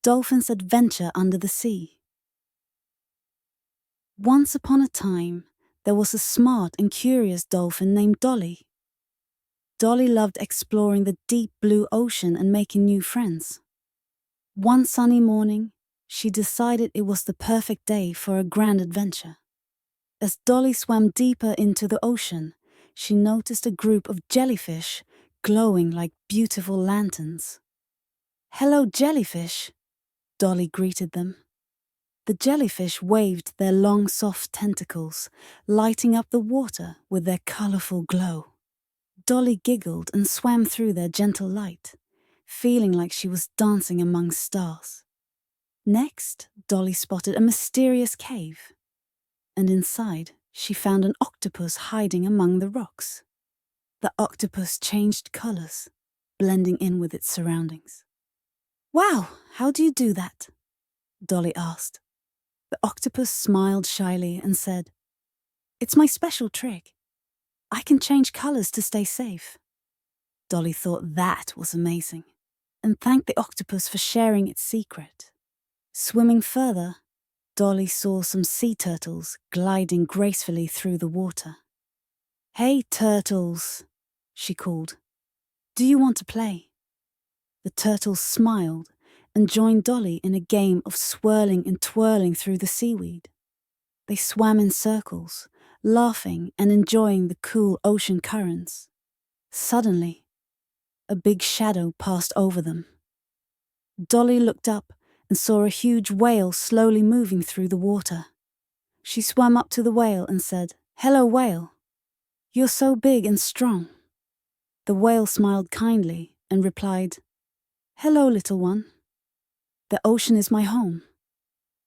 Dolphin's Adventure Under the Sea. Once upon a time, there was a smart and curious dolphin named Dolly. Dolly loved exploring the deep blue ocean and making new friends. One sunny morning, she decided it was the perfect day for a grand adventure. As Dolly swam deeper into the ocean, she noticed a group of jellyfish glowing like beautiful lanterns. "Hello, jellyfish," Dolly greeted them. The jellyfish waved their long, soft tentacles, lighting up the water with their colorful glow. Dolly giggled and swam through their gentle light, feeling like she was dancing among stars. Next, Dolly spotted a mysterious cave, and inside, she found an octopus hiding among the rocks. The octopus changed colors, blending in with its surroundings. "Wow, how do you do that?" Dolly asked. The octopus smiled shyly and said, "It's my special trick. I can change colors to stay safe." Dolly thought that was amazing and thanked the octopus for sharing its secret. Swimming further, Dolly saw some sea turtles gliding gracefully through the water. "Hey, turtles," she called. "Do you want to play?" The turtles smiled and joined Dolly in a game of swirling and twirling through the seaweed. They swam in circles, laughing and enjoying the cool ocean currents. Suddenly, a big shadow passed over them. Dolly looked up and saw a huge whale slowly moving through the water. She swam up to the whale and said, "Hello, whale. You're so big and strong." The whale smiled kindly and replied, "Hello, little one. The ocean is my home,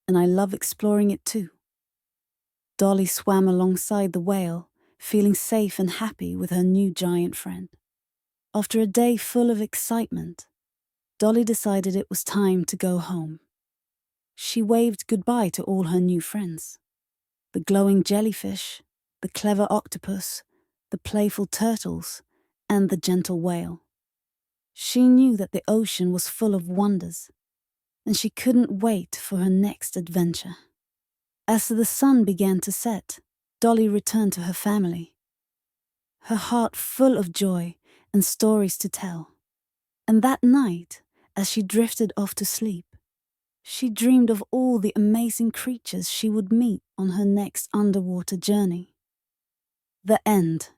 and I love exploring it too." Dolly swam alongside the whale, feeling safe and happy with her new giant friend. After a day full of excitement, Dolly decided it was time to go home. She waved goodbye to all her new friends: the glowing jellyfish, the clever octopus, the playful turtles, and the gentle whale. She knew that the ocean was full of wonders, and she couldn't wait for her next adventure. As the sun began to set, Dolly returned to her family, her heart full of joy and stories to tell. And that night, as she drifted off to sleep, she dreamed of all the amazing creatures she would meet on her next underwater journey. The end.